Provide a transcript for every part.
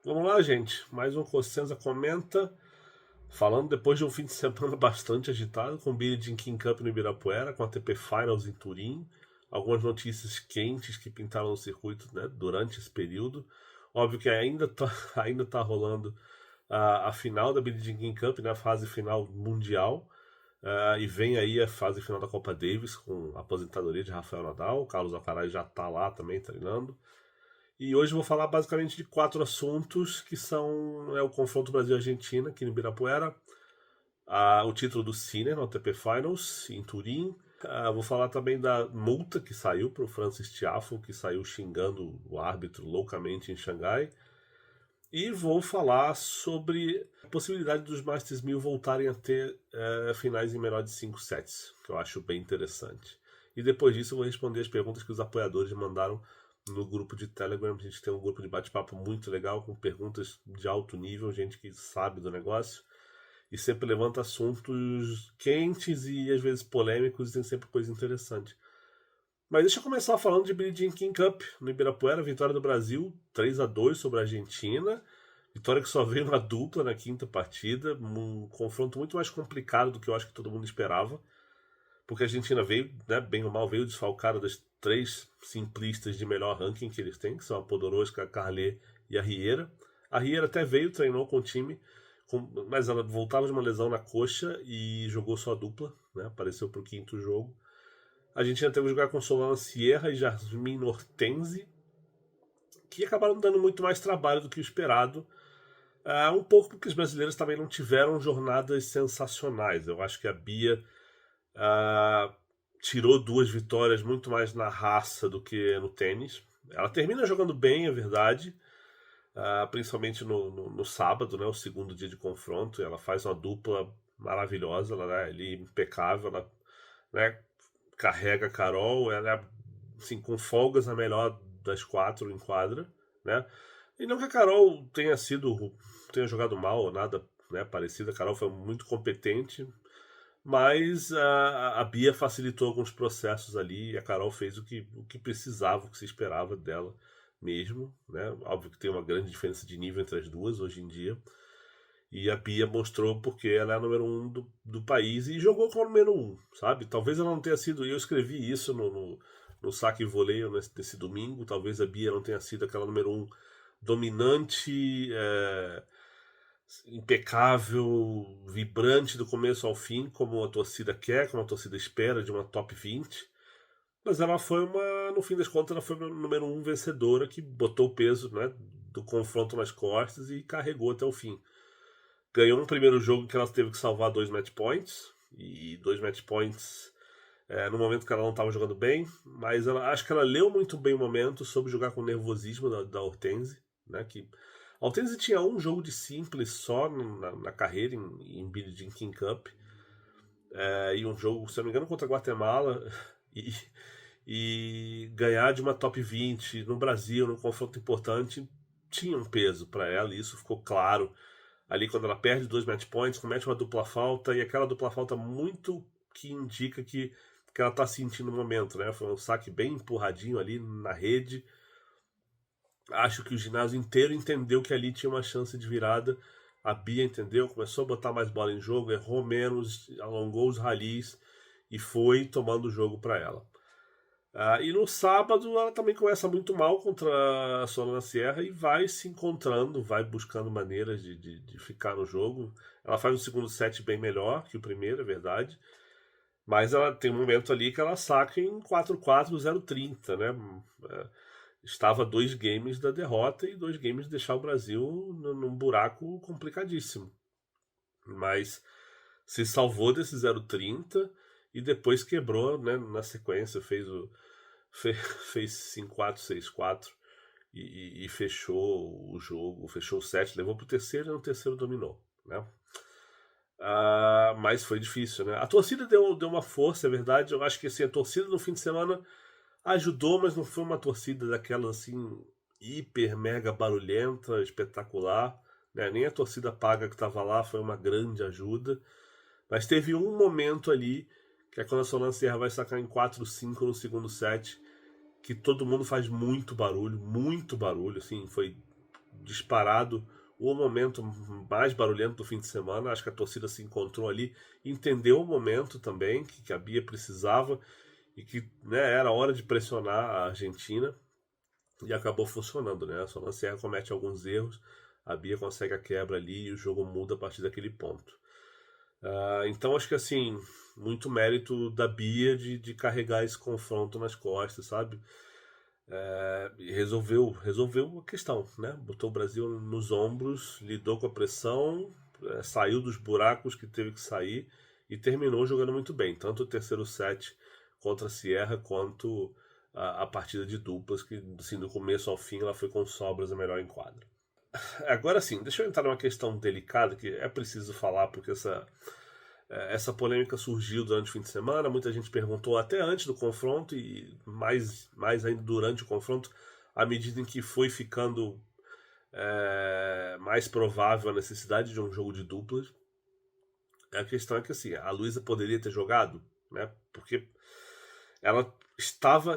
Vamos lá, gente. Mais um Cossenza Comenta. Falando depois de um fim de semana bastante agitado, com o Billie Jean King Cup no Ibirapuera, com a ATP Finals em Turim. Algumas notícias quentes que pintaram no circuito, né, durante esse período. Óbvio que ainda tá, ainda tá rolando a final da Billie Jean King Cup, né, a fase final mundial. E vem aí a fase final da Copa Davis, com a aposentadoria de Rafael Nadal. O Carlos Alcaraz já tá lá também treinando. E hoje eu vou falar basicamente de quatro assuntos que são o confronto Brasil-Argentina aqui no Ibirapuera, o título do Sinner no ATP Finals em Turim. Vou falar também da multa que saiu para o Francis Tiafoe, que saiu xingando o árbitro loucamente em Xangai. E vou falar sobre a possibilidade dos Masters 1000 voltarem a ter finais em menor de 5 sets, que eu acho bem interessante. E depois disso eu vou responder as perguntas que os apoiadores mandaram no grupo de Telegram. A gente tem um grupo de bate-papo muito legal, com perguntas de alto nível, gente que sabe do negócio. E sempre levanta assuntos quentes e às vezes polêmicos, e tem sempre coisa interessante. Mas deixa eu começar falando de Billie Jean King Cup no Ibirapuera, vitória do Brasil 3-2 sobre a Argentina. Vitória que só veio na dupla na quinta partida, um confronto muito mais complicado do que eu acho que todo mundo esperava, porque a Argentina veio, né, bem ou mal, veio desfalcada das três simplistas de melhor ranking que eles têm, que são a Podoroska, a Carlet e a Riera. A Riera até veio, treinou com o time, mas ela voltava de uma lesão na coxa e jogou só a dupla, né, apareceu para o quinto jogo. A Argentina teve que jogar com Solana Sierra e Jasmine Hortense, que acabaram dando muito mais trabalho do que o esperado. Um pouco porque os brasileiros também não tiveram jornadas sensacionais. Eu acho que a Bia tirou duas vitórias muito mais na raça do que no tênis. Ela termina jogando bem, é verdade, principalmente no sábado, né, o segundo dia de confronto. Ela faz uma dupla maravilhosa, ela é ali impecável, ela, né, carrega a Carol, ela é assim, com folgas a melhor das quatro em quadra, né? E não que a Carol tenha jogado mal ou nada, né, parecido. A Carol foi muito competente, mas a Bia facilitou alguns processos ali e a Carol fez o que precisava, o que se esperava dela mesmo, né? Óbvio que tem uma grande diferença de nível entre as duas hoje em dia. E a Bia mostrou porque ela é a número um do país e jogou como número um, sabe? Talvez ela não tenha sido. Eu escrevi isso no Saque e Voleio nesse domingo. Talvez a Bia não tenha sido aquela número um dominante, impecável, vibrante do começo ao fim, como a torcida quer, como a torcida espera de uma top 20. Mas ela foi no fim das contas, ela foi a número um vencedora que botou o peso, né, do confronto nas costas e carregou até o fim. Ganhou um primeiro jogo que ela teve que salvar dois match points, e dois match points no momento que ela não estava jogando bem, mas acho que ela leu muito bem o momento, soube jogar com o nervosismo da Hortense, né, que a Hortense tinha um jogo de simples só na carreira em Billie Jean King Cup, e um jogo, se eu não me engano, contra a Guatemala, e, e ganhar de uma top 20 no Brasil, num confronto importante, tinha um peso para ela, e isso ficou claro ali quando ela perde dois match points, comete uma dupla falta, e aquela dupla falta muito que indica que ela tá sentindo o momento, né? Foi um saque bem empurradinho ali na rede. Acho que o ginásio inteiro entendeu que ali tinha uma chance de virada. A Bia entendeu, começou a botar mais bola em jogo, errou menos, alongou os ralis e foi tomando o jogo para ela. E no sábado ela também começa muito mal contra a Solana Sierra e vai se encontrando, vai buscando maneiras de ficar no jogo. Ela faz o segundo set bem melhor que o primeiro, é verdade. Mas ela tem um momento ali que ela saca em 4-4, 0-30, né? Estava dois games da derrota e dois games de deixar o Brasil num buraco complicadíssimo. Mas se salvou desse 0-30 e depois quebrou, né, na sequência, fez 5-4, 6-4 e fechou o jogo, fechou o set, levou pro terceiro e no terceiro dominou, né? Mas foi difícil, né? A torcida deu uma força, é verdade. Eu acho que assim, a torcida no fim de semana ajudou, mas não foi uma torcida daquela assim, hiper, mega barulhenta, espetacular, né? Nem a torcida paga que estava lá foi uma grande ajuda. Mas teve um momento ali, que é quando a Solana Sierra vai sacar em 4-5 no segundo set, que todo mundo faz muito barulho, assim, foi disparado o momento mais barulhento do fim de semana. Acho que a torcida se encontrou ali, entendeu o momento também, que a Bia precisava e que, né, era hora de pressionar a Argentina, e acabou funcionando, né? A Solana Sierra comete alguns erros, a Bia consegue a quebra ali e o jogo muda a partir daquele ponto. Então acho que assim, muito mérito da Bia de carregar esse confronto nas costas, sabe? E resolveu a questão, né? Botou o Brasil nos ombros, lidou com a pressão, saiu dos buracos que teve que sair e terminou jogando muito bem. Tanto o terceiro set contra a Sierra, quanto a partida de duplas, que assim, do começo ao fim ela foi com sobras a melhor em quadra. Agora sim, deixa eu entrar numa questão delicada que é preciso falar, porque essa polêmica surgiu durante o fim de semana. Muita gente perguntou até antes do confronto e mais ainda durante o confronto, à medida em que foi ficando mais provável a necessidade de um jogo de duplas. A questão é que assim, a Luísa poderia ter jogado, né? Porque ela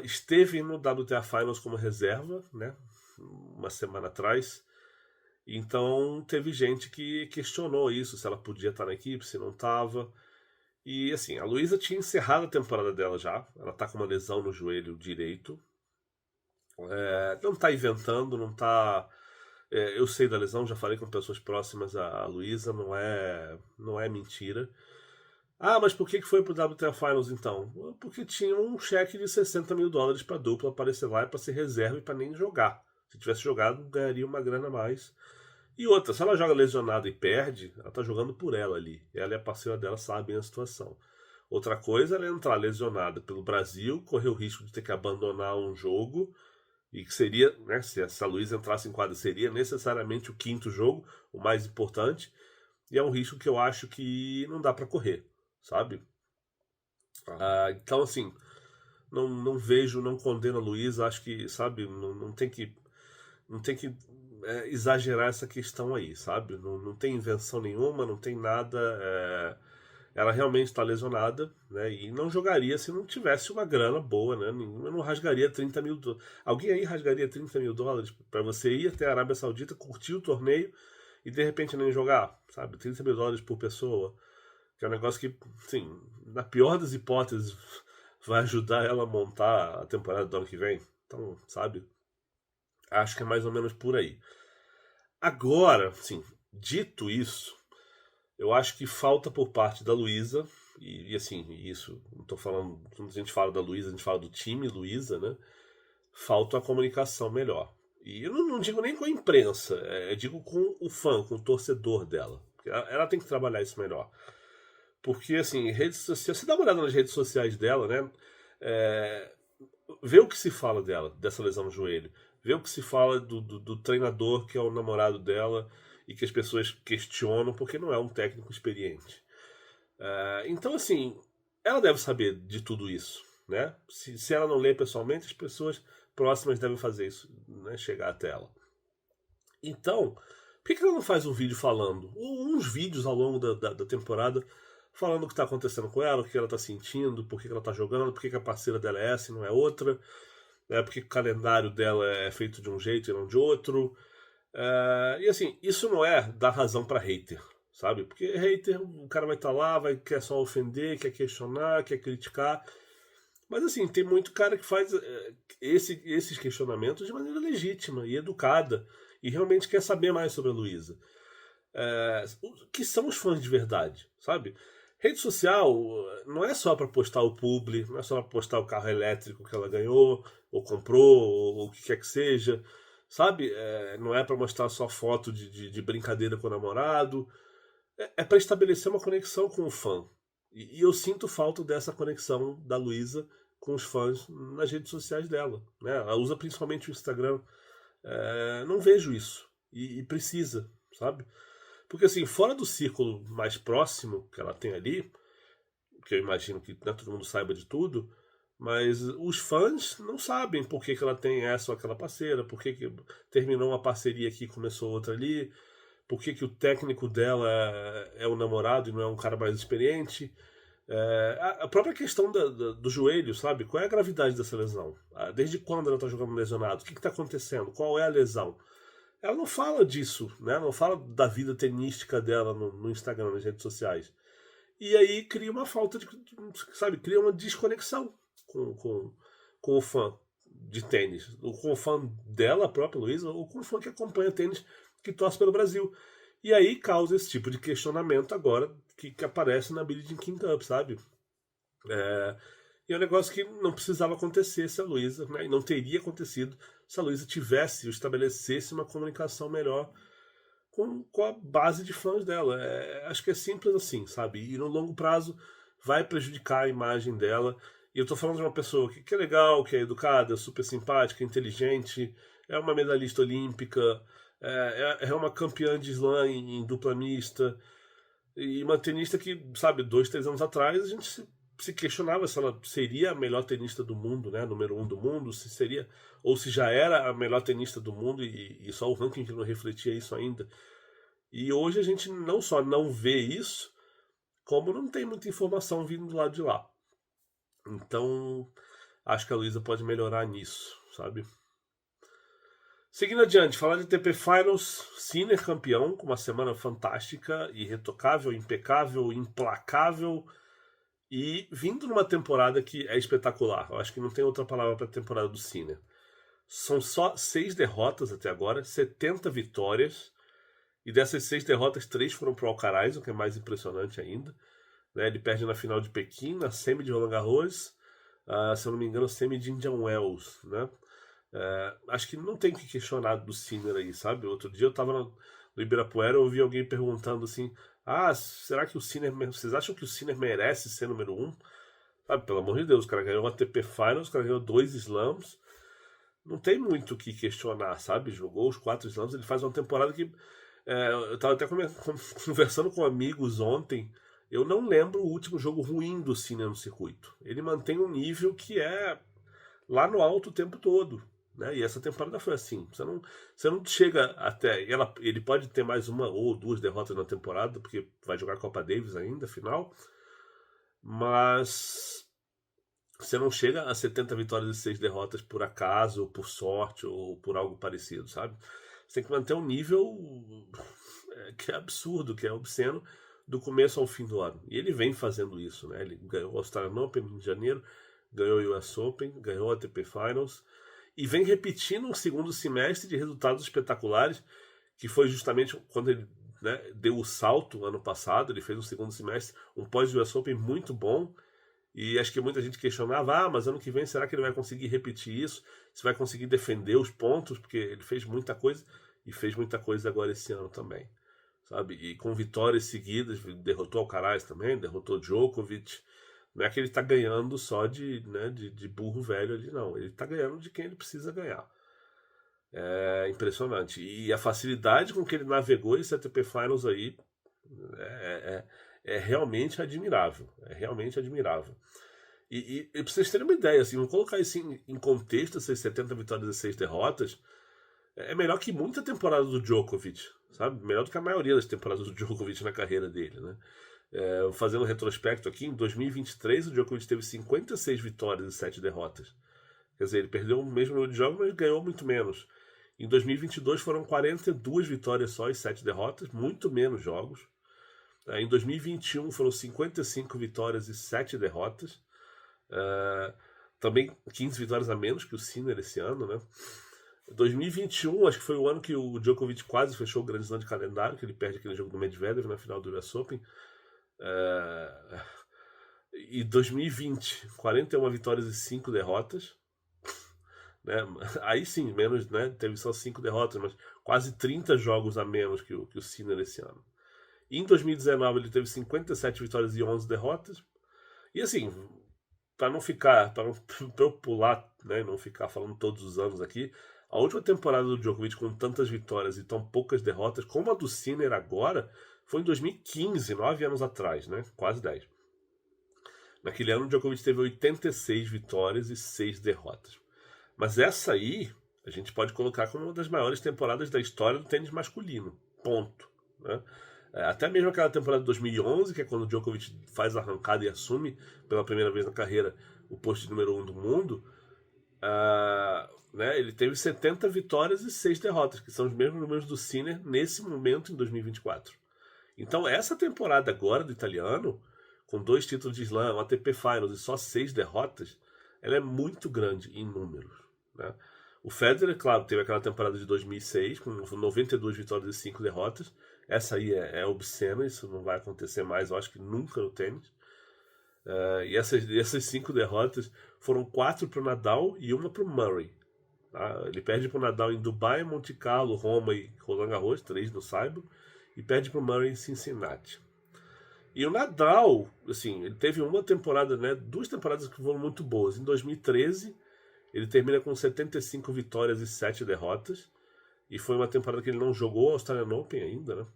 esteve no WTA Finals como reserva, né? Uma semana atrás. Então teve gente que questionou isso, se ela podia estar na equipe, se não estava. E assim, a Luísa tinha encerrado a temporada dela já. Ela tá com uma lesão no joelho direito. Não tá inventando, não tá. Eu sei da lesão, já falei com pessoas próximas a Luísa, não é mentira. Ah, mas por que foi pro WTA Finals então? Porque tinha um cheque de $60 mil pra dupla aparecer lá, para ser reserva e para nem jogar. Se tivesse jogado, ganharia uma grana a mais. E outra, se ela joga lesionada e perde, ela tá jogando por ela ali. Ela e a parceira dela sabem a situação. Outra coisa é ela entrar lesionada pelo Brasil, correr o risco de ter que abandonar um jogo, e que seria, né, se essa Luísa entrasse em quadra, seria necessariamente o quinto jogo, o mais importante, e é um risco que eu acho que não dá para correr, sabe? Então, assim, não vejo, não condeno a Luísa, acho que, sabe, não tem que exagerar essa questão aí, sabe? Não tem invenção nenhuma, não tem nada. Ela realmente está lesionada, né? E não jogaria se não tivesse uma grana boa, né? Eu não rasgaria $30 mil. Alguém aí rasgaria $30 mil para você ir até a Arábia Saudita, curtir o torneio e de repente nem jogar, sabe? $30 mil por pessoa, que é um negócio que, sim, na pior das hipóteses, vai ajudar ela a montar a temporada do ano que vem. Então, sabe? Acho que é mais ou menos por aí. Agora, sim, dito isso, eu acho que falta por parte da Luísa, e assim, isso, não tô falando, quando a gente fala da Luísa, a gente fala do time Luísa, né? Falta a comunicação melhor. E eu não digo nem com a imprensa, eu digo com o fã, com o torcedor dela. Ela tem que trabalhar isso melhor. Porque, assim, redes sociais, você dá uma olhada nas redes sociais dela, né? É, vê o que se fala dela, dessa lesão no joelho. Vê o que se fala do treinador que é o namorado dela e que as pessoas questionam porque não é um técnico experiente. Então, assim, ela deve saber de tudo isso, né? Se ela não lê pessoalmente, as pessoas próximas devem fazer isso, né? Chegar até ela. Então, por que ela não faz um vídeo falando? Ou uns vídeos ao longo da temporada falando o que está acontecendo com ela, o que ela está sentindo, por que ela está jogando, por que a parceira dela é essa e não é outra, porque o calendário dela é feito de um jeito e não de outro. E assim, isso não é dar razão para hater, sabe? Porque hater, o cara vai estar lá, quer só ofender, quer questionar, quer criticar. Mas assim, tem muito cara que faz esses questionamentos de maneira legítima e educada e realmente quer saber mais sobre a Luísa. Que são os fãs de verdade, sabe? Rede social não é só para postar o publi, não é só para postar o carro elétrico que ela ganhou, ou comprou, ou o que quer que seja, sabe? Não é para mostrar só foto de brincadeira com o namorado. É para estabelecer uma conexão com o fã. E eu sinto falta dessa conexão da Luísa com os fãs nas redes sociais dela. Né? Ela usa principalmente o Instagram. Não vejo isso. E precisa, sabe? Porque assim, fora do círculo mais próximo que ela tem ali, que eu imagino que não todo mundo saiba de tudo, mas os fãs não sabem por que ela tem essa ou aquela parceira, por que terminou uma parceria aqui e começou outra ali, por que o técnico dela é o namorado e não é um cara mais experiente. A própria questão do joelho, sabe? Qual é a gravidade dessa lesão? Desde quando ela está jogando lesionado? O que está acontecendo? Qual é a lesão? ela não fala disso, né? Não fala da vida tenística dela no Instagram, nas redes sociais. E aí cria uma falta de, sabe, cria uma desconexão com o fã de tênis. Ou com o fã dela, a própria Luísa, ou com o fã que acompanha tênis, que torce pelo Brasil. E aí causa esse tipo de questionamento agora que aparece na Billie Jean King Cup, sabe? E é um negócio que não precisava acontecer se a Luísa, né, e não teria acontecido se a Luísa tivesse ou estabelecesse uma comunicação melhor com a base de fãs dela. Acho que é simples assim, sabe? E no longo prazo vai prejudicar a imagem dela. E eu tô falando de uma pessoa que é legal, que é educada, super simpática, inteligente, é uma medalhista olímpica, é uma campeã de slam em dupla mista, e uma tenista que, sabe, 2, 3 anos atrás a gente se questionava se ela seria a melhor tenista do mundo, né? Número 1 do mundo, se seria, ou se já era a melhor tenista do mundo e só o ranking que não refletia isso ainda. E hoje a gente não só não vê isso, como não tem muita informação vindo do lado de lá. Então, acho que a Luísa pode melhorar nisso, sabe? Seguindo adiante, falar de ATP Finals, Sinner campeão, com uma semana fantástica, irretocável, impecável, implacável, e vindo numa temporada que é espetacular. Eu acho que não tem outra palavra para a temporada do Sinner. São só 6 derrotas até agora, 70 vitórias, e dessas 6 derrotas, 3 foram pro Alcaraz, o que é mais impressionante ainda. Né? Ele perde na final de Pequim, na semi de Roland Garros, se eu não me engano, semi de Indian Wells, né? Acho que não tem o que questionar do Sinner aí, sabe? Outro dia eu tava no Ibirapuera, eu ouvi alguém perguntando assim: será que o Sinner, vocês acham que o Sinner merece ser número 1? Sabe, pelo amor de Deus, o cara ganhou a ATP Finals, o cara ganhou 2 slams, não tem muito o que questionar, sabe? Jogou os 4 slams, ele faz uma temporada que eu tava até conversando com amigos ontem. Eu não lembro o último jogo ruim do Sinner no circuito. Ele mantém um nível que é lá no alto o tempo todo. Né? E essa temporada foi assim. Você não chega até. Ele pode ter mais uma ou 2 derrotas na temporada, porque vai jogar a Copa Davis ainda, final. Mas você não chega a 70 vitórias e 6 derrotas por acaso, ou por sorte, ou por algo parecido, sabe? Você tem que manter um nível que é absurdo, que é obsceno, do começo ao fim do ano. E ele vem fazendo isso, né? Ele ganhou o Australian Open em janeiro, ganhou o US Open, ganhou a ATP Finals, e vem repetindo um segundo semestre de resultados espetaculares, que foi justamente quando ele, né, deu o salto ano passado. Ele fez um segundo semestre, um pós-US Open muito bom, e acho que muita gente questionava, mas ano que vem será que ele vai conseguir repetir isso? Se vai conseguir defender os pontos? Porque ele fez muita coisa, e fez muita coisa agora esse ano também, sabe? E com vitórias seguidas, derrotou Alcaraz também, derrotou Djokovic. Não é que ele está ganhando só de burro velho ali, não. Ele está ganhando de quem ele precisa ganhar. É impressionante. E a facilidade com que ele navegou esse ATP Finals aí é realmente admirável. É realmente admirável. E pra vocês terem uma ideia, assim, vou colocar isso em contexto, essas 70 vitórias e 6 derrotas, é melhor que muita temporada do Djokovic, sabe? Melhor do que a maioria das temporadas do Djokovic na carreira dele, né? Fazendo um retrospecto aqui, em 2023 o Djokovic teve 56 vitórias e 7 derrotas. Quer dizer, ele perdeu o mesmo número de jogos, mas ganhou muito menos. Em 2022 foram 42 vitórias só e 7 derrotas, muito menos jogos. Em 2021 foram 55 vitórias e 7 derrotas. Também 15 vitórias a menos que o Sinner esse ano, né? 2021, acho que foi o ano que o Djokovic quase fechou o grande slam de calendário, que ele perde aquele jogo do Medvedev na final do US Open. E 2020, 41 vitórias e 5 derrotas. Né? Aí sim, menos, né? Teve só 5 derrotas, mas quase 30 jogos a menos que o Sinner esse ano. E em 2019 ele teve 57 vitórias e 11 derrotas. E assim, para não ficar, para eu pular, né, não ficar falando todos os anos aqui, a última temporada do Djokovic com tantas vitórias e tão poucas derrotas, como a do Sinner agora, foi em 2015, 9 anos atrás, né? Quase 10. Naquele ano o Djokovic teve 86 vitórias e 6 derrotas. Mas essa aí, a gente pode colocar como uma das maiores temporadas da história do tênis masculino. Ponto. Né? Até mesmo aquela temporada de 2011, que é quando o Djokovic faz a arrancada e assume pela primeira vez na carreira o posto de número 1 do mundo, Né, ele teve 70 vitórias e 6 derrotas, que são os mesmos números do Sinner nesse momento em 2024. Então essa temporada agora do italiano, com 2 títulos de Slam, um ATP Finals e só 6 derrotas, ela é muito grande em números. Né? O Federer, claro, teve aquela temporada de 2006 com 92 vitórias e 5 derrotas. Essa aí é obscena, isso não vai acontecer mais, eu acho que nunca no tênis. E essas 5 derrotas foram 4 para o Nadal e uma para o Murray. Tá? Ele perde para o Nadal em Dubai, Monte Carlo, Roma e Roland Garros, 3 no Saibro, e perde para o Murray em Cincinnati. E o Nadal, assim, ele teve uma temporada, né, 2 temporadas que foram muito boas. Em 2013, ele termina com 75 vitórias e 7 derrotas. E foi uma temporada que ele não jogou a Australian Open ainda, né?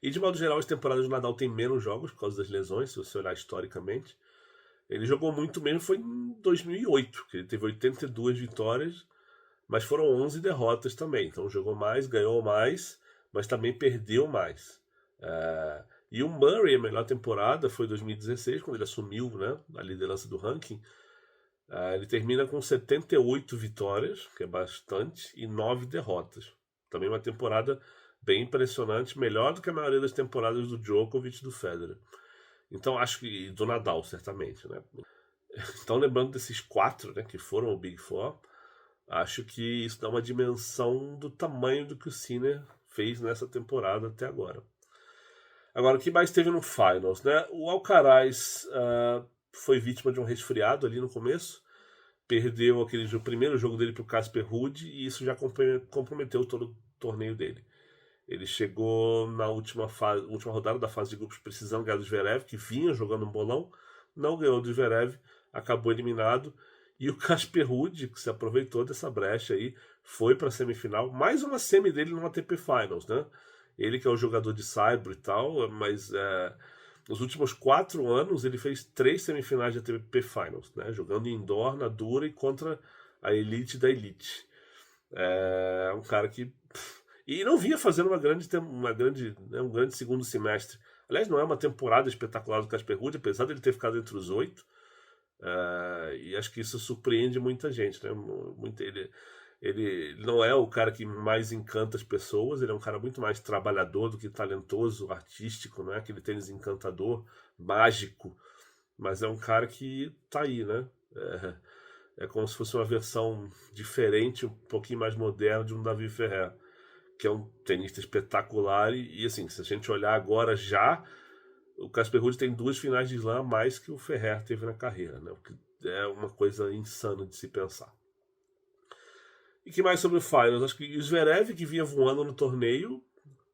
E de modo geral, as temporadas do Nadal tem menos jogos por causa das lesões, se você olhar historicamente. Ele jogou muito mesmo foi em 2008, que ele teve 82 vitórias, mas foram 11 derrotas também. Então jogou mais, ganhou mais, mas também perdeu mais. E o Murray, a melhor temporada foi 2016, quando ele assumiu, né, a liderança do ranking. Ele termina com 78 vitórias, que é bastante, e 9 derrotas. Também uma temporada bem impressionante, melhor do que a maioria das temporadas do Djokovic e do Federer. Então acho que do Nadal, certamente, né? Então lembrando desses 4, né, que foram o Big Four, acho que isso dá uma dimensão do tamanho do que o Sinner fez nessa temporada até agora. Agora, o que mais teve no Finals, né? O Alcaraz foi vítima de um resfriado ali no começo, perdeu o primeiro jogo dele para o Casper Ruud e isso já comprometeu todo o torneio dele. Ele chegou na última rodada da fase de grupos precisando ganhar do Zverev, que vinha jogando um bolão, não ganhou do Zverev, acabou eliminado. E o Casper Ruud, que se aproveitou dessa brecha aí, foi para a semifinal. Mais uma semi dele no ATP Finals, né? Ele que é o jogador de Saibro e tal, mas nos últimos 4 anos ele fez 3 semifinais de ATP Finals, né? Jogando indoor, na dura e contra a elite da elite. É um cara que... E não vinha fazendo um grande segundo semestre. Aliás, não é uma temporada espetacular do Casper Ruud, apesar de ele ter ficado entre os 8. E acho que isso surpreende muita gente. Né? Ele não é o cara que mais encanta as pessoas, ele é um cara muito mais trabalhador do que talentoso, artístico, não é aquele tênis encantador, mágico. Mas é um cara que tá aí, né? É como se fosse uma versão diferente, um pouquinho mais moderna de um Davi Ferrer, que é um tenista espetacular. E assim, se a gente olhar agora já, o Casper Ruud tem 2 finais de Slam a mais que o Ferrer teve na carreira, né? O que é uma coisa insana de se pensar. E que mais sobre o Finals? Acho que o Zverev, que vinha voando no torneio,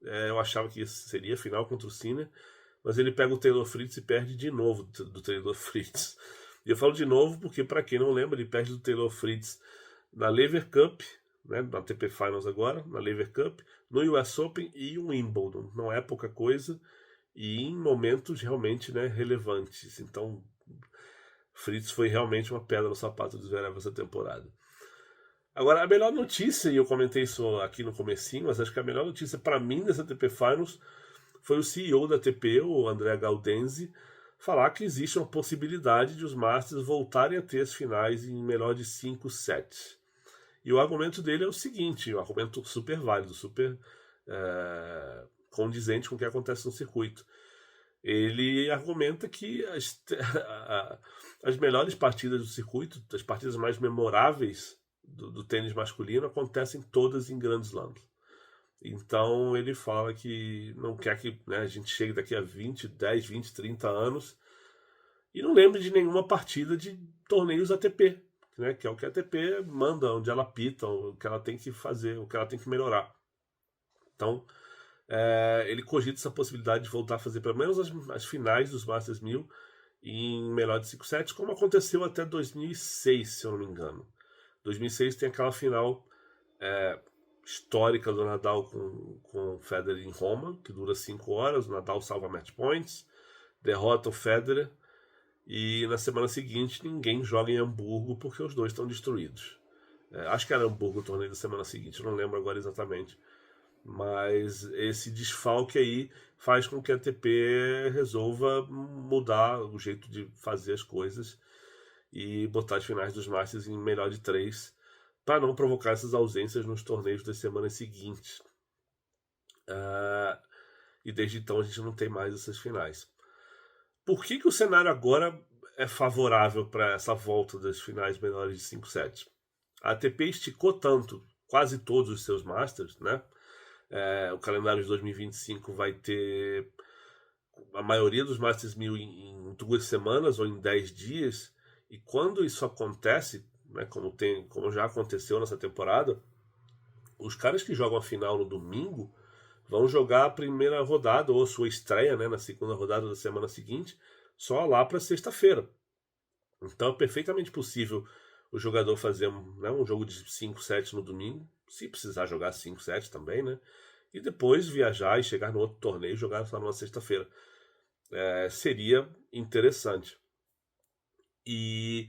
eu achava que seria final contra o Sinner, mas ele pega o Taylor Fritz e perde de novo do Taylor Fritz. E eu falo de novo porque, para quem não lembra, ele perde do Taylor Fritz na Lever Cup, né, na ATP Finals agora, na Lever Cup, no US Open e o Wimbledon. Não é pouca coisa e em momentos realmente, né, relevantes. Então, Fritz foi realmente uma pedra no sapato do Zverev essa temporada. Agora, a melhor notícia, e eu comentei isso aqui no comecinho, mas acho que a melhor notícia para mim dessa ATP Finals foi o CEO da ATP, o André Gaudenzi, falar que existe uma possibilidade de os Masters voltarem a ter as finais em melhor de 5 sets. E o argumento dele é o seguinte, um argumento super válido, super condizente com o que acontece no circuito. Ele argumenta que as melhores partidas do circuito, as partidas mais memoráveis do tênis masculino, acontecem todas em Grand Slams. Então ele fala que não quer que, né, a gente chegue daqui a 10, 20, 30 anos e não lembre de nenhuma partida de torneios ATP, né, que é o que a ATP manda, onde ela pita, o que ela tem que fazer, o que ela tem que melhorar. Então, ele cogita essa possibilidade de voltar a fazer pelo menos as finais dos Masters 1000 em melhor de 5 sets, como aconteceu até 2006, se eu não me engano. 2006 tem aquela final histórica do Nadal com o Federer em Roma, que dura 5 horas, o Nadal salva match points, derrota o Federer, e na semana seguinte ninguém joga em Hamburgo porque os dois estão destruídos. Acho que era Hamburgo o torneio da semana seguinte, eu não lembro agora exatamente. Mas esse desfalque aí faz com que a ATP resolva mudar o jeito de fazer as coisas. e botar as finais dos Masters em melhor de 3 para não provocar essas ausências nos torneios das semanas seguintes. E desde então a gente não tem mais essas finais. Por que o cenário agora é favorável para essa volta das finais menores de 5 sets? A ATP esticou tanto quase todos os seus Masters, né? O calendário de 2025 vai ter a maioria dos Masters 1000 em 2 semanas ou em 10 dias. E quando isso acontece, né, como já aconteceu nessa temporada, os caras que jogam a final no domingo vão jogar a primeira rodada ou a sua estreia, né, na segunda rodada da semana seguinte, só lá para sexta-feira. Então é perfeitamente possível o jogador fazer um jogo de 5 sets no domingo, se precisar jogar 5 sets também, né? E depois viajar e chegar no outro torneio e jogar só numa sexta-feira. Seria interessante. E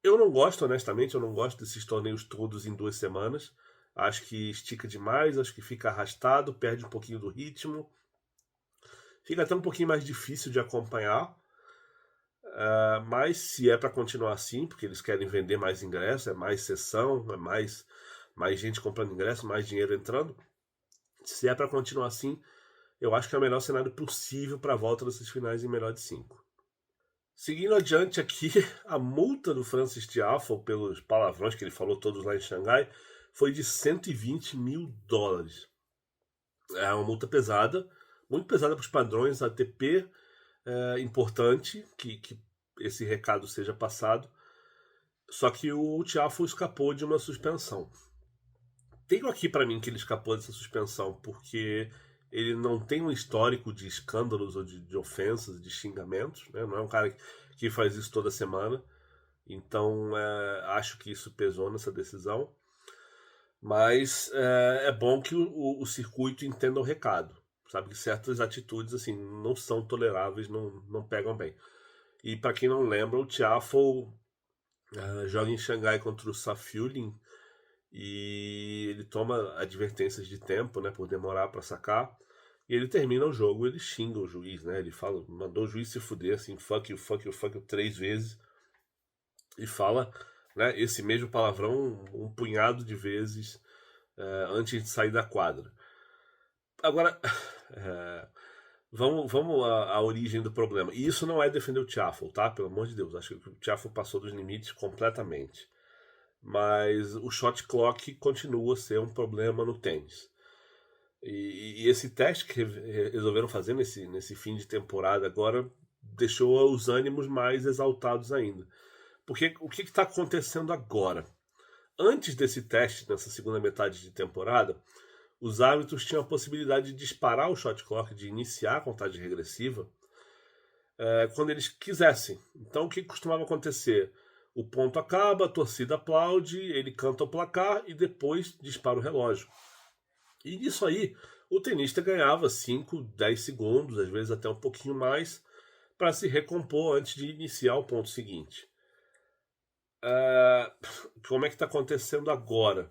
eu não gosto, honestamente, eu não gosto desses torneios todos em 2 semanas. Acho que estica demais, acho que fica arrastado, perde um pouquinho do ritmo. Fica até um pouquinho mais difícil de acompanhar. Mas se é para continuar assim, porque eles querem vender mais ingressos, é mais sessão, é mais gente comprando ingresso, mais dinheiro entrando. Se é para continuar assim, eu acho que é o melhor cenário possível para a volta dessas finais em melhor de 5. Seguindo adiante aqui, a multa do Francis Tiafoe pelos palavrões que ele falou todos lá em Xangai foi de $120 mil. É uma multa pesada, muito pesada para os padrões ATP. É importante que esse recado seja passado. Só que o Tiafoe escapou de uma suspensão. Tenho aqui para mim que ele escapou dessa suspensão porque ele não tem um histórico de escândalos ou de ofensas, de xingamentos, né? Não é um cara que faz isso toda semana. Então acho que isso pesou nessa decisão. Mas é bom que o circuito entenda o recado. Sabe que certas atitudes assim não são toleráveis, não pegam bem. E para quem não lembra, o Tiafoe joga em Xangai contra o Safiullin e ele toma advertências de tempo, né, por demorar para sacar. E ele termina o jogo, ele xinga o juiz, né? Ele fala, mandou o juiz se fuder, assim, fuck you, fuck you, fuck you 3 vezes. E fala, né, esse mesmo palavrão um punhado de vezes antes de sair da quadra. Agora, vamos à origem do problema. E isso não é defender o Tiafoe, tá? Pelo amor de Deus, acho que o Tiafoe passou dos limites completamente. Mas o shot clock continua a ser um problema no tênis. E esse teste que resolveram fazer nesse fim de temporada agora deixou os ânimos mais exaltados ainda. Porque o que está acontecendo agora? Antes desse teste, nessa segunda metade de temporada, os árbitros tinham a possibilidade de disparar o shot clock, de iniciar a contagem regressiva, quando eles quisessem. Então o que costumava acontecer? O ponto acaba, a torcida aplaude, ele canta o placar e depois dispara o relógio. E nisso aí, o tenista ganhava 5, 10 segundos, às vezes até um pouquinho mais, para se recompor antes de iniciar o ponto seguinte. Como é que está acontecendo agora?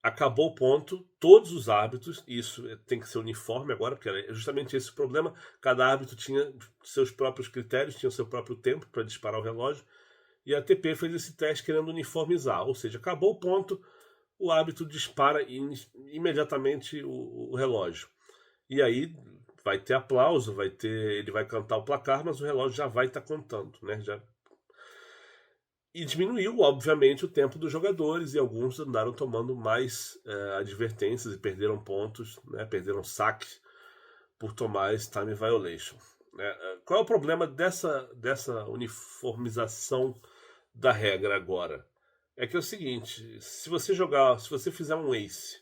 Acabou o ponto, todos os árbitros, e isso tem que ser uniforme agora, porque é justamente esse o problema, cada árbitro tinha seus próprios critérios, tinha seu próprio tempo para disparar o relógio, e a ATP fez esse teste querendo uniformizar, ou seja, acabou o ponto, o árbitro dispara imediatamente o relógio. E aí vai ter aplauso, ele vai cantar o placar, mas o relógio já vai estar contando, né? E diminuiu, obviamente, o tempo dos jogadores, e alguns andaram tomando mais advertências e perderam pontos, né? Perderam saque por tomar esse time violation. Né? Qual é o problema dessa uniformização da regra agora? É que é o seguinte, se você fizer um ace,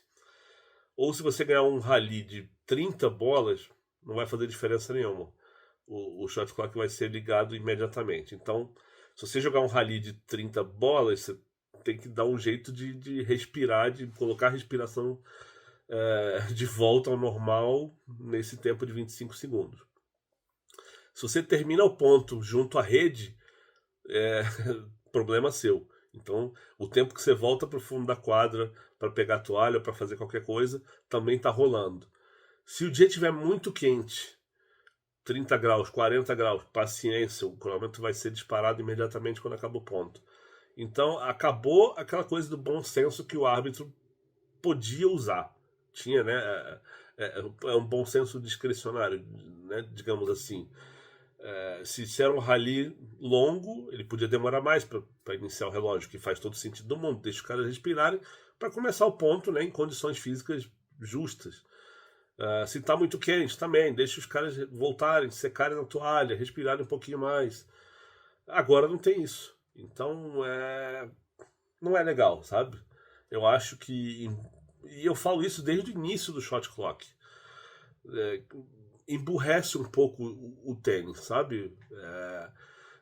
ou se você ganhar um rally de 30 bolas, não vai fazer diferença nenhuma. O shot clock vai ser ligado imediatamente. Então, se você jogar um rally de 30 bolas, você tem que dar um jeito de respirar, de colocar a respiração de volta ao normal nesse tempo de 25 segundos. Se você termina o ponto junto à rede, problema seu. Então, o tempo que você volta para o fundo da quadra para pegar a toalha, para fazer qualquer coisa, também está rolando. Se o dia estiver muito quente, 30 graus, 40 graus, paciência, o cronômetro vai ser disparado imediatamente quando acaba o ponto. Então acabou aquela coisa do bom senso que o árbitro podia usar. Tinha, né? É um bom senso discricionário, né, digamos assim. Se era um rally longo, ele podia demorar mais para iniciar o relógio, que faz todo sentido do mundo. Deixa os caras respirarem para começar o ponto, né, em condições físicas justas. Se está muito quente, também, deixa os caras voltarem, secarem na toalha, respirarem um pouquinho mais. Agora não tem isso. Então, não é legal, sabe? Eu acho que. E eu falo isso desde o início do shot clock. Emburrece um pouco o tênis, sabe?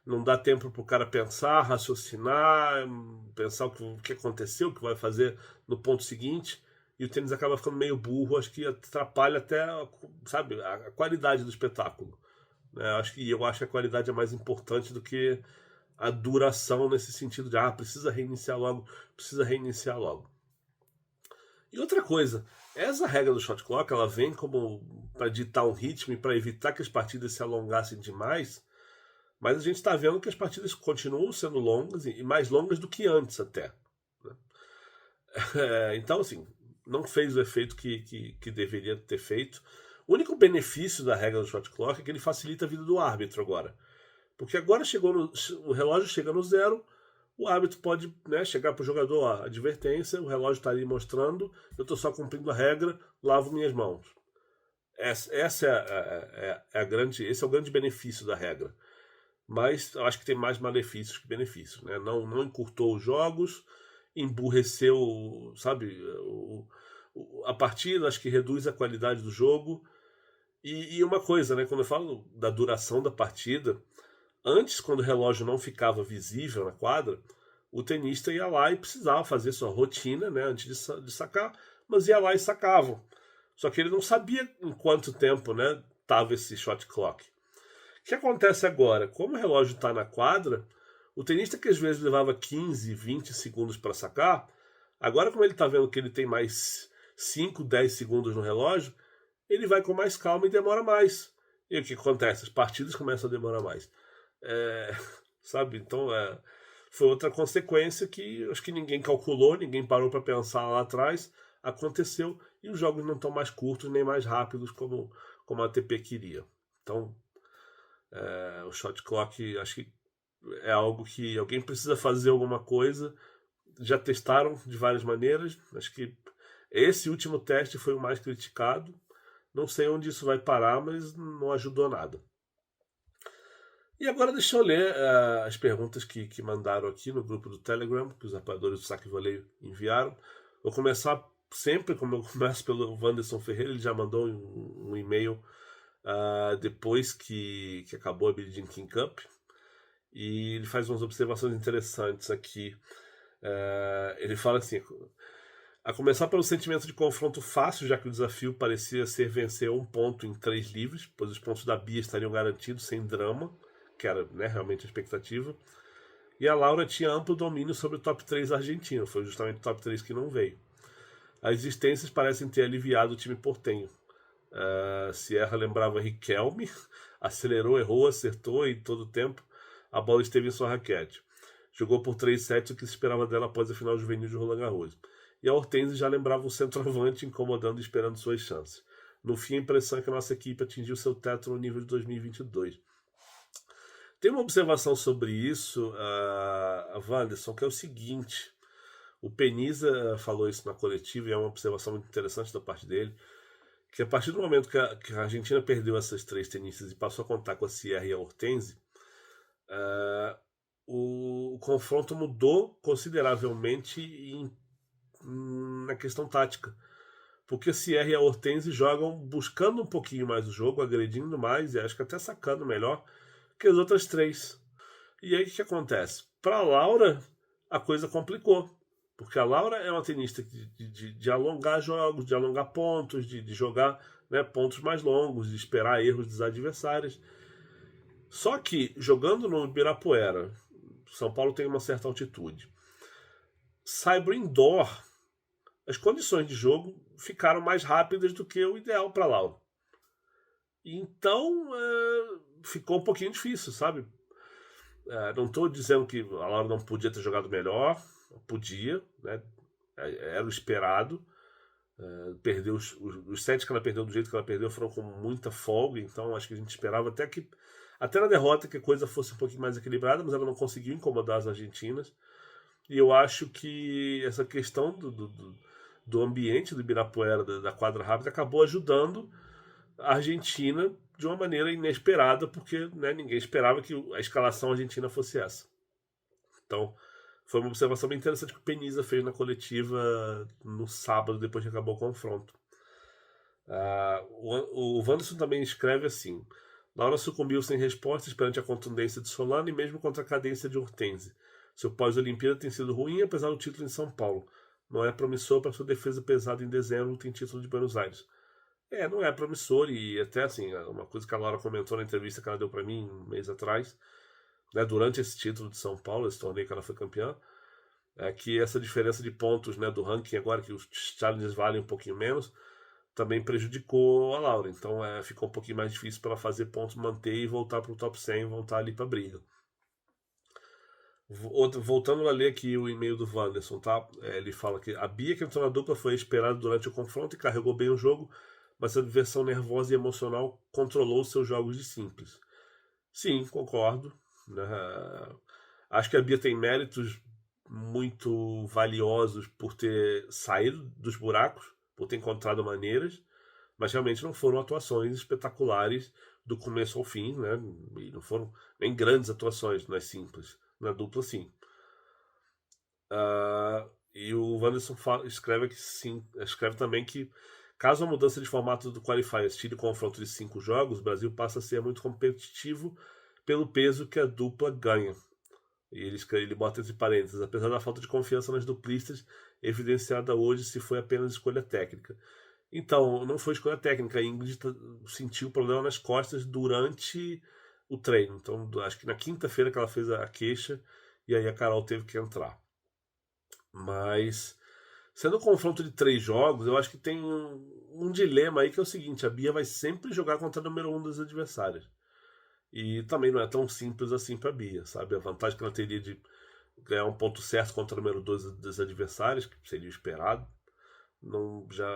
Não dá tempo para o cara pensar, raciocinar, pensar o que aconteceu, o que vai fazer no ponto seguinte, e o tênis acaba ficando meio burro, acho que atrapalha até, sabe, a qualidade do espetáculo. Eu acho que a qualidade é mais importante do que a duração nesse sentido de, precisa reiniciar logo, precisa reiniciar logo. E outra coisa, essa regra do shot clock, ela vem como para ditar um ritmo e para evitar que as partidas se alongassem demais, mas a gente está vendo que as partidas continuam sendo longas e mais longas do que antes até. Né? Então, assim, não fez o efeito que deveria ter feito. O único benefício da regra do shot clock é que ele facilita a vida do árbitro agora. Porque agora o relógio chega no zero, o árbitro pode, né, chegar para o jogador, advertência, o relógio está ali mostrando, eu estou só cumprindo a regra, lavo minhas mãos. Esse é o grande benefício da regra. Mas eu acho que tem mais malefícios que benefícios. Né? Não encurtou os jogos, emburreceu, sabe, a partida, acho que reduz a qualidade do jogo. E uma coisa, né, quando eu falo da duração da partida, antes, quando o relógio não ficava visível na quadra, o tenista ia lá e precisava fazer sua rotina, né, antes de sacar, mas ia lá e sacavam. Só que ele não sabia em quanto tempo, né, estava esse shot clock. O que acontece agora? Como o relógio está na quadra, o tenista que às vezes levava 15, 20 segundos para sacar, agora como ele está vendo que ele tem mais 5, 10 segundos no relógio, ele vai com mais calma e demora mais. E o que acontece? As partidas começam a demorar mais. Sabe? Então foi outra consequência que acho que ninguém calculou, ninguém parou para pensar lá atrás, aconteceu e os jogos não estão mais curtos nem mais rápidos como a ATP queria. Então, o shot clock acho que é algo que alguém precisa fazer alguma coisa. Já testaram de várias maneiras. Acho que esse último teste foi o mais criticado. Não sei onde isso vai parar, mas não ajudou nada. E agora deixa eu ler as perguntas que mandaram aqui no grupo do Telegram, que os apoiadores do Saque Voleio enviaram. Vou começar sempre, como eu começo pelo Wanderson Ferreira, ele já mandou um e-mail depois que acabou a Billie Jean King Cup. E ele faz umas observações interessantes aqui. Ele fala assim: a começar pelo sentimento de confronto fácil, já que o desafio parecia ser vencer um ponto em 3 livres, pois os pontos da Bia estariam garantidos sem drama, que era, né, realmente a expectativa. E a Laura tinha amplo domínio sobre o top 3 argentino, foi justamente o top 3 que não veio. As existências parecem ter aliviado o time portenho. Sierra lembrava Riquelme, acelerou, errou, acertou e todo o tempo a bola esteve em sua raquete. Jogou por 3 sets o que se esperava dela após a final juvenil de Roland Garros. E a Hortense já lembrava um centroavante incomodando e esperando suas chances. No fim, a impressão é que a nossa equipe atingiu seu teto no nível de 2022. Tem uma observação sobre isso, a Wanderson, que é o seguinte: o Peniza falou isso na coletiva e é uma observação muito interessante da parte dele, que a partir do momento que a Argentina perdeu essas 3 tenistas e passou a contar com a Sierra e a Hortense, o confronto mudou consideravelmente na questão tática. Porque a Sierra e a Hortense jogam buscando um pouquinho mais o jogo, agredindo mais e acho que até sacando melhor que as outras 3. E aí o que acontece? Para a Laura, a coisa complicou. Porque a Laura é uma tenista de alongar jogos, de alongar pontos, de jogar, né, pontos mais longos, de esperar erros dos adversários. Só que, jogando no Ibirapuera, São Paulo tem uma certa altitude. Saibro indoor, as condições de jogo ficaram mais rápidas do que o ideal para a Laura. Então, ficou um pouquinho difícil, sabe? Não estou dizendo que a Laura não podia ter jogado melhor, podia, né? Era o esperado. Perdeu os sets que ela perdeu do jeito que ela perdeu foram com muita folga, então acho que a gente esperava até na derrota que a coisa fosse um pouquinho mais equilibrada, mas ela não conseguiu incomodar as argentinas. E eu acho que essa questão do ambiente do Ibirapuera, da quadra rápida, acabou ajudando a Argentina de uma maneira inesperada, porque, né, ninguém esperava que a escalação argentina fosse essa. Então, foi uma observação bem interessante que o Peniza fez na coletiva no sábado, depois que acabou o confronto. O Wanderson também escreve assim: Laura sucumbiu sem respostas perante a contundência de Solano e mesmo contra a cadência de Hortense. Seu pós-Olimpíada tem sido ruim, apesar do título em São Paulo. Não é promissor para sua defesa pesada em dezembro, tem título de Buenos Aires. Não é promissor, e até assim, uma coisa que a Laura comentou na entrevista que ela deu para mim um mês atrás, né, durante esse título de São Paulo, esse torneio que ela foi campeã, é que essa diferença de pontos, né, do ranking agora, que os challenges valem um pouquinho menos, também prejudicou a Laura. Então ficou um pouquinho mais difícil para ela fazer pontos, manter e voltar para o top 100, voltar ali para a briga. Voltando a ler aqui o e-mail do Wanderson, tá? Ele fala que a Bia, que entrou na dupla, foi esperada durante o confronto e carregou bem o jogo, mas a diversão nervosa e emocional controlou seus jogos de simples. Sim, concordo. Né? Acho que a Bia tem méritos muito valiosos por ter saído dos buracos, por ter encontrado maneiras, mas realmente não foram atuações espetaculares do começo ao fim, né? E não foram nem grandes atuações, não é simples. Na dupla, sim. E o Wanderson escreve que sim, escreve também que caso a mudança de formato do Qualifier tire o confronto de 5 jogos, o Brasil passa a ser muito competitivo pelo peso que a dupla ganha. E ele bota entre parênteses, apesar da falta de confiança nas duplistas, evidenciada hoje se foi apenas escolha técnica. Então, não foi escolha técnica, a Ingrid sentiu o problema nas costas durante o treino. Então, acho que na quinta-feira que ela fez a queixa, e aí a Carol teve que entrar. Mas, sendo um confronto de 3 jogos, eu acho que tem um dilema aí que é o seguinte: a Bia vai sempre jogar contra o número 1 dos adversários. E também não é tão simples assim para a Bia, sabe? A vantagem que ela teria de ganhar um ponto certo contra o número 2 dos adversários, que seria o esperado, não já,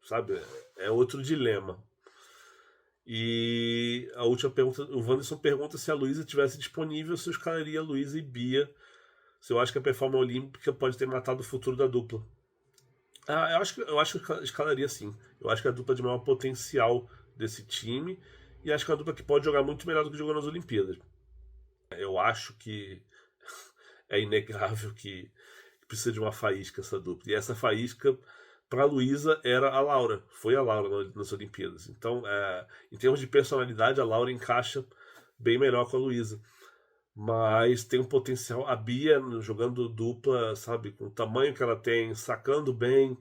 sabe? É outro dilema. E a última pergunta, o Wanderson pergunta se a Luísa tivesse disponível, se eu escalaria a Luísa e Bia, se eu acho que a performance olímpica pode ter matado o futuro da dupla. Eu acho que eu escalaria sim. Eu acho que é a dupla de maior potencial desse time. E acho que é uma dupla que pode jogar muito melhor do que jogou nas Olimpíadas. Eu acho que é inegável que precisa de uma faísca essa dupla. E essa faísca, para a Luísa, era a Laura. Foi a Laura nas Olimpíadas. Então, em termos de personalidade, a Laura encaixa bem melhor com a Luísa. Mas tem um potencial. A Bia jogando dupla, sabe, com o tamanho que ela tem, sacando bem,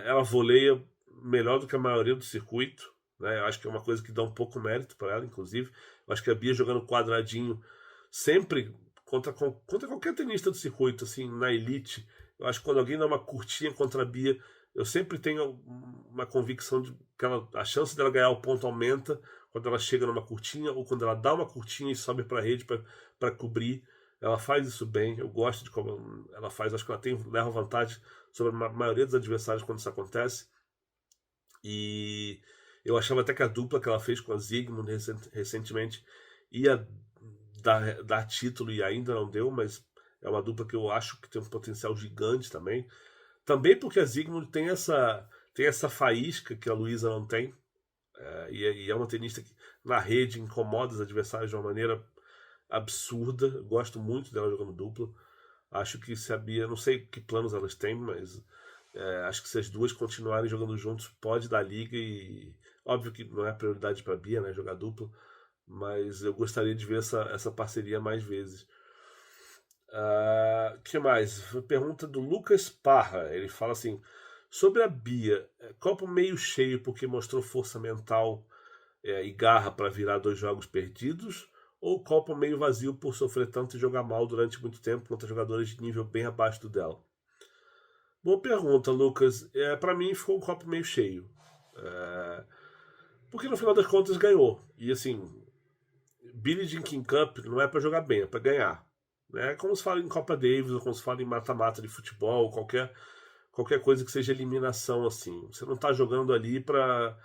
ela voleia melhor do que a maioria do circuito. Né? Eu acho que é uma coisa que dá um pouco mérito para ela, inclusive. Eu acho que a Bia jogando quadradinho sempre contra qualquer tenista do circuito, assim, na elite. Eu acho que quando alguém dá uma curtinha contra a Bia, eu sempre tenho uma convicção de que a chance dela ganhar o ponto aumenta quando ela chega numa curtinha ou quando ela dá uma curtinha e sobe para a rede para cobrir. Ela faz isso bem, eu gosto de como ela faz, acho que ela leva vantagem sobre a maioria dos adversários quando isso acontece. E eu achava até que a dupla que ela fez com a Zygmunt recentemente ia dar título e ainda não deu, mas é uma dupla que eu acho que tem um potencial gigante também. Também porque a Zygmunt tem essa faísca que a Luísa não tem. E é uma tenista que na rede incomoda os adversários de uma maneira absurda. Eu gosto muito dela jogando dupla. Acho que se a Bia, não sei que planos elas têm, mas acho que se as duas continuarem jogando juntos, pode dar liga. E óbvio que não é prioridade para a Bia, né, jogar dupla, mas eu gostaria de ver essa parceria mais vezes. Que mais? Pergunta do Lucas Parra. Ele fala assim: sobre a Bia, copo meio cheio porque mostrou força mental e garra para virar 2 jogos perdidos, ou copo meio vazio por sofrer tanto e jogar mal durante muito tempo contra jogadores de nível bem abaixo do dela? Boa pergunta, Lucas. Para mim ficou um copo meio cheio. porque no final das contas ganhou. E assim, Billie Jean King Cup não é para jogar bem, é para ganhar. É como se fala em Copa Davis, ou como se fala em mata-mata de futebol, qualquer coisa que seja eliminação assim. Você não está jogando ali para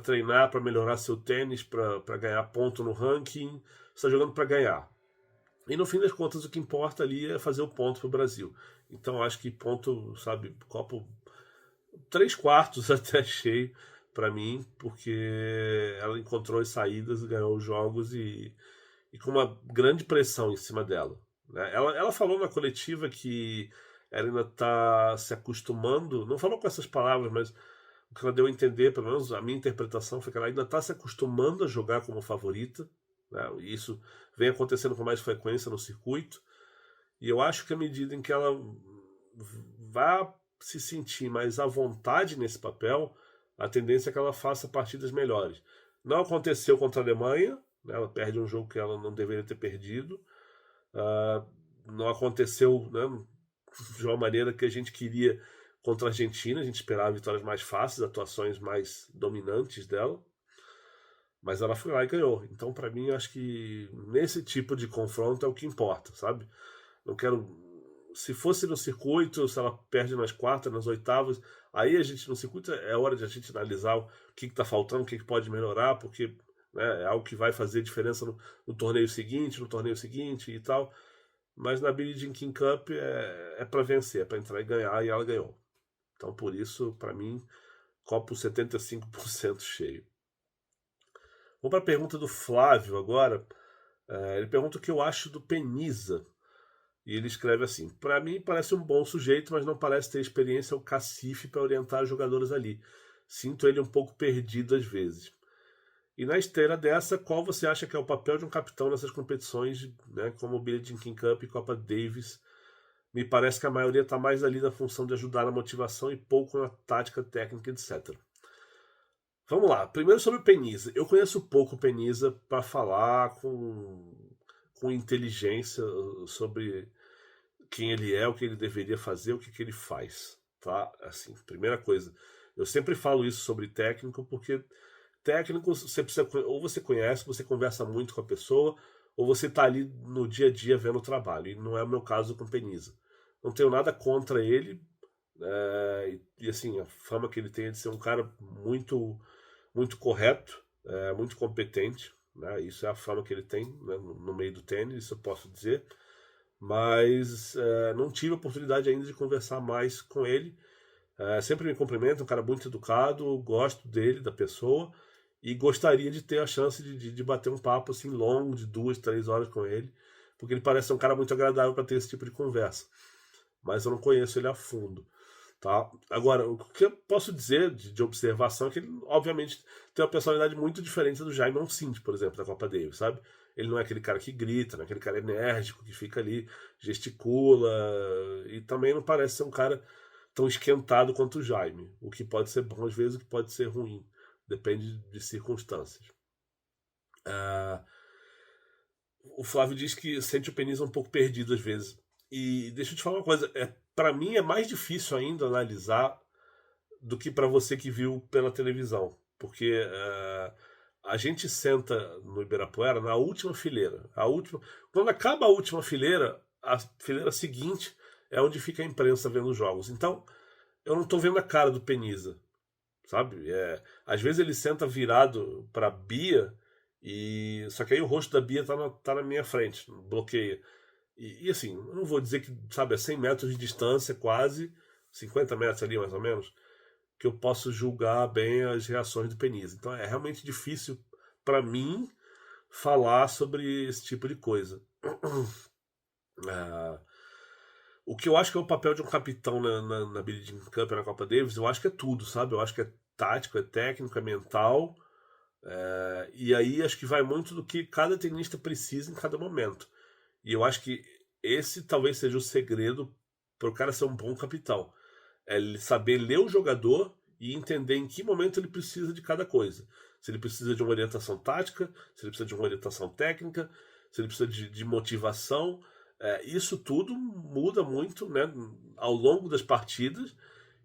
treinar, para melhorar seu tênis, para ganhar ponto no ranking. Você está jogando para ganhar. E no fim das contas, o que importa ali é fazer o ponto para o Brasil. Então acho que ponto, sabe, copo 3/4 até cheio para mim, porque ela encontrou as saídas, ganhou os jogos e com uma grande pressão em cima dela. Né? Ela falou na coletiva que ela ainda está se acostumando, não falou com essas palavras, mas o que ela deu a entender, pelo menos a minha interpretação, foi que ela ainda está se acostumando a jogar como favorita. Né? E isso vem acontecendo com mais frequência no circuito. E eu acho que à medida em que ela vá se sentir mais à vontade nesse papel, a tendência é que ela faça partidas melhores. Não aconteceu contra a Alemanha, né? Ela perde um jogo que ela não deveria ter perdido. Não aconteceu, né, de uma maneira que a gente queria contra a Argentina. A gente esperava vitórias mais fáceis, atuações mais dominantes dela. Mas ela foi lá e ganhou. Então, para mim, acho que nesse tipo de confronto é o que importa, sabe? Não quero. Se fosse no circuito, se ela perde nas quartas, nas oitavas, aí a gente no circuito é hora de a gente analisar o que está faltando, o que pode melhorar, porque né, é algo que vai fazer diferença no torneio seguinte, e tal. Mas na Billie Jean King Cup é para vencer, é para entrar e ganhar, e ela ganhou. Então, por isso, para mim, copo 75% cheio. Vamos para a pergunta do Flávio agora. Ele pergunta o que eu acho do Peniza. E ele escreve assim: para mim parece um bom sujeito, mas não parece ter experiência ou cacife para orientar os jogadores ali. Sinto ele um pouco perdido às vezes. E na esteira dessa, qual você acha que é o papel de um capitão nessas competições, né, como o Billie Jean King Cup e Copa Davis? Me parece que a maioria está mais ali na função de ajudar na motivação e pouco na tática, técnica, etc. Vamos lá. Primeiro sobre o Peniza. Eu conheço pouco o Peniza para falar com inteligência sobre quem ele é, o que ele deveria fazer, o que ele faz, tá? Assim, primeira coisa. Eu sempre falo isso sobre técnico, porque técnico você precisa, ou você conhece, você conversa muito com a pessoa, ou você tá ali no dia a dia vendo o trabalho. E não é o meu caso com o Peniza. Não tenho nada contra ele, e assim, a fama que ele tem é de ser um cara muito, muito correto, muito competente, né? Isso é a fama que ele tem, né, no meio do tênis, isso eu posso dizer. Mas não tive a oportunidade ainda de conversar mais com ele. Sempre me cumprimenta, um cara muito educado, gosto dele, da pessoa, e gostaria de ter a chance de bater um papo assim longo, de 2, 3 horas com ele, porque ele parece ser um cara muito agradável para ter esse tipo de conversa. Mas eu não conheço ele a fundo. Tá? Agora, o que eu posso dizer de observação é que ele, obviamente, tem uma personalidade muito diferente do Jaime Onsindi, por exemplo, da Copa Davis, sabe? Ele não é aquele cara que grita, não é aquele cara enérgico que fica ali, gesticula, e também não parece ser um cara tão esquentado quanto o Jaime, o que pode ser bom às vezes, o que pode ser ruim, depende de circunstâncias. O Flávio diz que sente o Peniza um pouco perdido às vezes. E deixa eu te falar uma coisa, para mim é mais difícil ainda analisar do que para você que viu pela televisão, porque a gente senta no Ibirapuera na última fileira. Quando acaba a última fileira, a fileira seguinte é onde fica a imprensa vendo os jogos. Então, eu não estou vendo a cara do Peniza, sabe? Às vezes ele senta virado para Bia e só que aí o rosto da Bia tá na minha frente, bloqueia. E assim, eu não vou dizer que, sabe, a 100 metros de distância, quase 50 metros ali mais ou menos, que eu posso julgar bem as reações do Peniza. Então é realmente difícil para mim falar sobre esse tipo de coisa. O que eu acho que é o papel de um capitão na Billie Jean Cup, na Copa Davis, eu acho que é tudo, sabe? Eu acho que é tático, é técnico, é mental. E aí acho que vai muito do que cada tenista precisa em cada momento. E eu acho que esse talvez seja o segredo para o cara ser um bom capitão. É ele saber ler o jogador e entender em que momento ele precisa de cada coisa. Se ele precisa de uma orientação tática, se ele precisa de uma orientação técnica, se ele precisa de motivação. Isso tudo muda muito, né, ao longo das partidas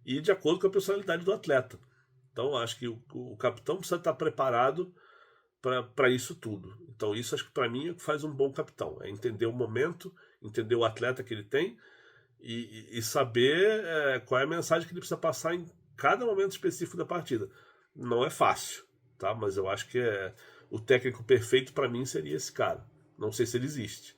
e de acordo com a personalidade do atleta. Então acho que o capitão precisa estar preparado para isso tudo. Então isso acho que para mim é o que faz um bom capitão, é entender o momento, entender o atleta que ele tem e saber qual é a mensagem que ele precisa passar em cada momento específico da partida. Não é fácil, tá? Mas eu acho que o técnico perfeito para mim seria esse cara. Não sei se ele existe.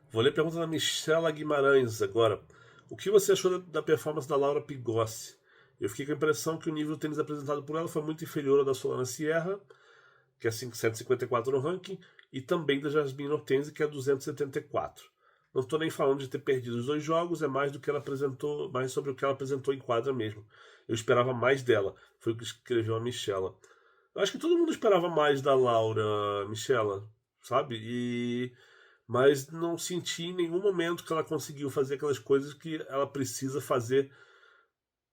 Vou ler a pergunta da Michela Guimarães agora. O que você achou da performance da Laura Pigossi? Eu fiquei com a impressão que o nível de tênis apresentado por ela foi muito inferior ao da Solana Sierra, que é 154 no ranking, e também da Jasmine Hortense, que é 274. Não estou nem falando de ter perdido os 2 jogos, é mais do que ela apresentou, mais sobre o que ela apresentou em quadra mesmo. Eu esperava mais dela, foi o que escreveu a Michela. Eu acho que todo mundo esperava mais da Laura, Michela, sabe? Mas não senti em nenhum momento que ela conseguiu fazer aquelas coisas que ela precisa fazer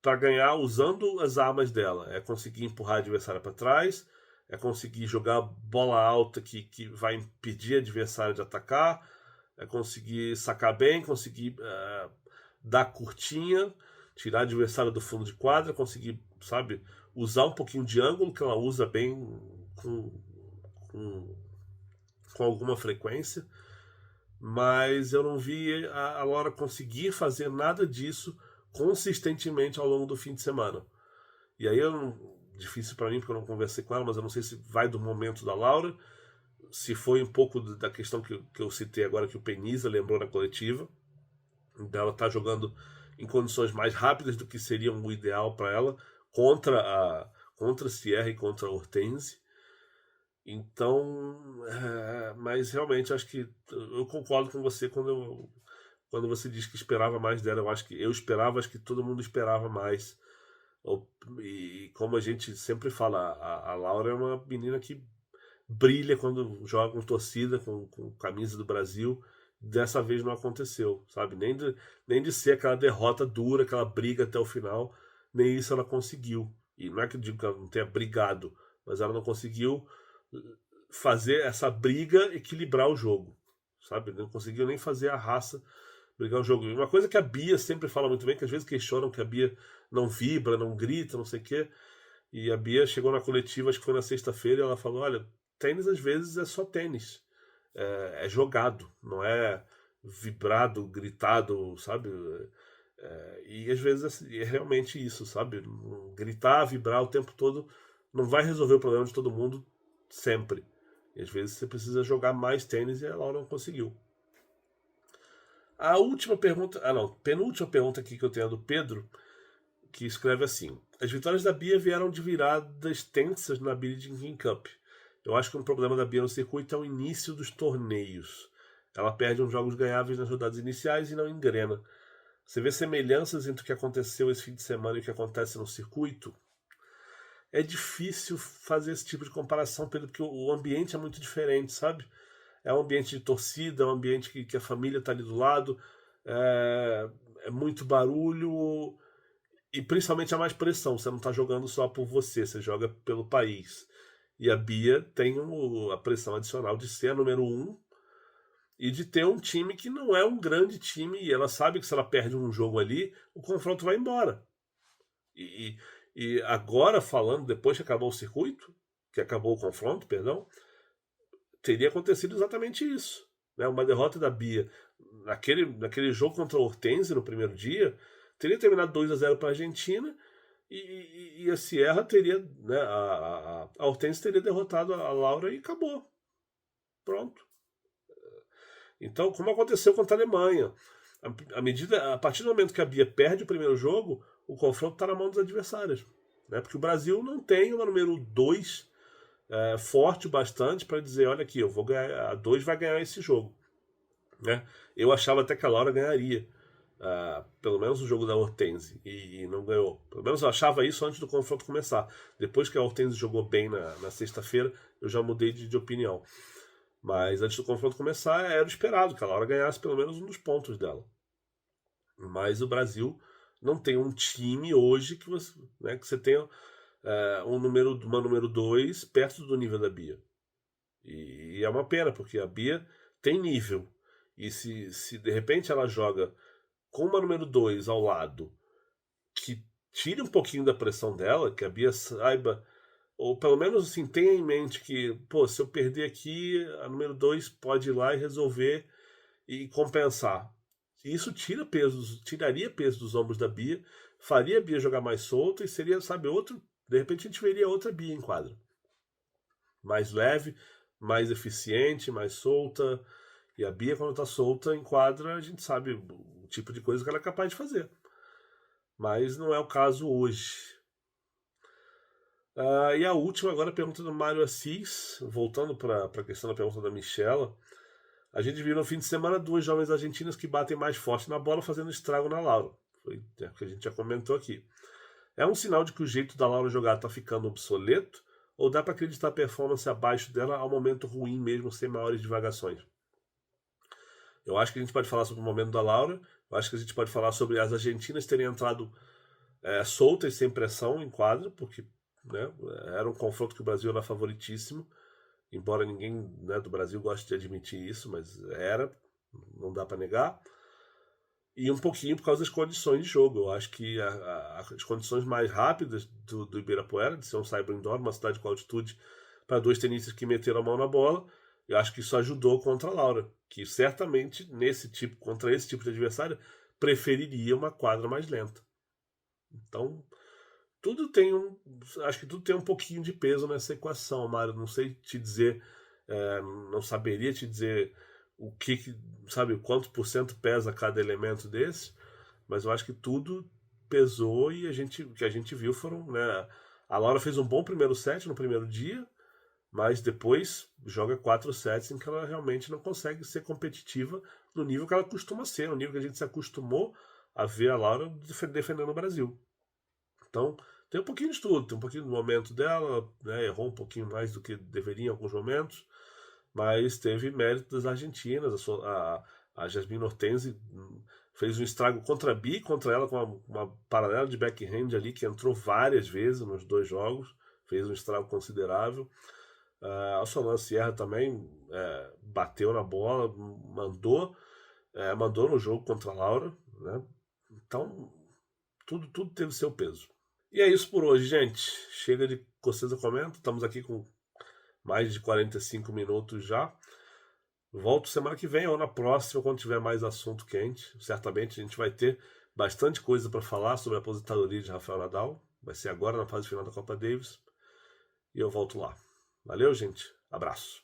para ganhar usando as armas dela. É conseguir empurrar a adversária para trás, é conseguir jogar bola alta que vai impedir a adversária de atacar, é conseguir sacar bem, conseguir dar curtinha, tirar a adversária do fundo de quadra, conseguir, sabe, usar um pouquinho de ângulo, que ela usa bem com, com alguma frequência. Mas eu não vi a Laura conseguir fazer nada disso consistentemente ao longo do fim de semana. E aí difícil para mim porque eu não conversei com ela, mas eu não sei se vai do momento da Laura, se foi um pouco da questão que eu citei agora que o Penisa lembrou na coletiva, dela estar jogando em condições mais rápidas do que seria o ideal para ela contra a Sierra e contra a Hortense. Então, mas realmente acho que eu concordo com você quando você diz que esperava mais dela. Eu acho que eu esperava, acho que todo mundo esperava mais. E como a gente sempre fala, a Laura é uma menina que brilha quando joga com torcida, com camisa do Brasil. Dessa vez não aconteceu, sabe? Nem de ser aquela derrota dura, aquela briga até o final, nem isso ela conseguiu. E não é que eu digo que ela não tenha brigado, mas ela não conseguiu fazer essa briga equilibrar o jogo, sabe? Não conseguiu nem fazer a raça brigar o jogo. E uma coisa que a Bia sempre fala muito bem, que às vezes questionam que a Bia não vibra, não grita, não sei o quê. E a Bia chegou na coletiva, acho que foi na sexta-feira, e ela falou: olha, tênis às vezes é só tênis. É jogado, não é vibrado, gritado, sabe? E às vezes é realmente isso, sabe? Gritar, vibrar o tempo todo não vai resolver o problema de todo mundo sempre. E às vezes você precisa jogar mais tênis e a Laura não conseguiu. A última pergunta. Ah, não. Penúltima pergunta aqui que eu tenho é do Pedro, que escreve assim: as vitórias da Bia vieram de viradas tensas na Billie Jean King Cup. Eu acho que um problema da Bia no circuito é o início dos torneios. Ela perde uns jogos ganháveis nas rodadas iniciais e não engrena. Você vê semelhanças entre o que aconteceu esse fim de semana e o que acontece no circuito? É difícil fazer esse tipo de comparação, Pedro, porque o ambiente é muito diferente, sabe? É um ambiente de torcida, é um ambiente que a família está ali do lado, é muito barulho e principalmente há mais pressão. Você não está jogando só por você joga pelo país. E a Bia tem a pressão adicional de ser a número 1 e de ter um time que não é um grande time e ela sabe que se ela perde um jogo ali, o confronto vai embora. E agora falando, depois que acabou o circuito, que acabou o confronto, perdão, teria acontecido exatamente isso. Né? Uma derrota da Bia naquele jogo contra a Hortense no primeiro dia, teria terminado 2-0 para a Argentina e a Sierra teria, né, a Hortense teria derrotado a Laura e acabou. Pronto. Então, como aconteceu contra a Alemanha, a partir do momento que a Bia perde o primeiro jogo, o confronto está na mão dos adversários. Né? Porque o Brasil não tem uma número 2 forte bastante para dizer, olha aqui, eu vou ganhar, a 2 vai ganhar esse jogo. Né? Eu achava até que a Laura ganharia. Pelo menos o jogo da Hortense e não ganhou. Pelo menos eu achava isso antes do confronto começar. Depois que a Hortense jogou bem na sexta-feira, eu já mudei de opinião. Mas antes do confronto começar, era esperado que a Laura ganhasse pelo menos um dos pontos dela. Mas o Brasil não tem um time hoje que você tenha uma número 2 perto do nível da Bia. E é uma pena, porque a Bia tem nível. E se de repente ela joga com uma número 2 ao lado, que tire um pouquinho da pressão dela, que a Bia saiba, ou pelo menos assim, tenha em mente que, pô, se eu perder aqui, a número 2 pode ir lá e resolver e compensar. Isso tiraria peso dos ombros da Bia, faria a Bia jogar mais solta e seria, sabe, outro. De repente a gente veria outra Bia em quadra. Mais leve, mais eficiente, mais solta. E a Bia, quando tá solta em quadra, a gente sabe o tipo de coisa que ela é capaz de fazer. Mas não é o caso hoje. E a última, agora, a pergunta do Mário Assis, voltando para a questão da pergunta da Michela. A gente viu no fim de semana duas jovens argentinas que batem mais forte na bola, fazendo estrago na Laura. Foi o que a gente já comentou aqui. É um sinal de que o jeito da Laura jogar está ficando obsoleto? Ou dá para acreditar a performance abaixo dela ao momento ruim mesmo, sem maiores divagações? Eu acho que a gente pode falar sobre o momento da Laura. Eu acho que a gente pode falar sobre as argentinas terem entrado soltas, sem pressão em quadra, porque né, era um confronto que o Brasil era favoritíssimo. Embora ninguém né, do Brasil goste de admitir isso, mas era, não dá para negar. E um pouquinho por causa das condições de jogo. Eu acho que as condições mais rápidas do Ibirapuera, de ser um cyber indoor, uma cidade com altitude, para dois tenistas que meteram a mão na bola, eu acho que isso ajudou contra a Laura, que certamente contra esse tipo de adversário preferiria uma quadra mais lenta. Então, acho que tudo tem um pouquinho de peso nessa equação, Mário. Não sei te dizer, não saberia te dizer sabe, quanto por cento pesa cada elemento desse, mas eu acho que tudo pesou e o que a gente viu foram, né, a Laura fez um bom primeiro set no primeiro dia, mas depois joga 4 sets em que ela realmente não consegue ser competitiva no nível que ela costuma ser, no nível que a gente se acostumou a ver a Laura defendendo o Brasil. Então, tem um pouquinho de tudo, tem um pouquinho do momento dela, né, errou um pouquinho mais do que deveria em alguns momentos, mas teve mérito das argentinas. A Jasmine Hortense fez um estrago contra a Bi, contra ela com uma paralela de backhand ali que entrou várias vezes nos dois jogos, fez um estrago considerável. A Solana Sierra também bateu na bola, mandou no jogo contra a Laura, né? Então tudo teve seu peso. E é isso por hoje, gente. Chega de Cocesa Comenta. Estamos aqui com mais de 45 minutos já. Volto semana que vem ou na próxima, quando tiver mais assunto quente. Certamente a gente vai ter bastante coisa para falar sobre a aposentadoria de Rafael Nadal. Vai ser agora na fase final da Copa Davis. E eu volto lá. Valeu, gente. Abraço.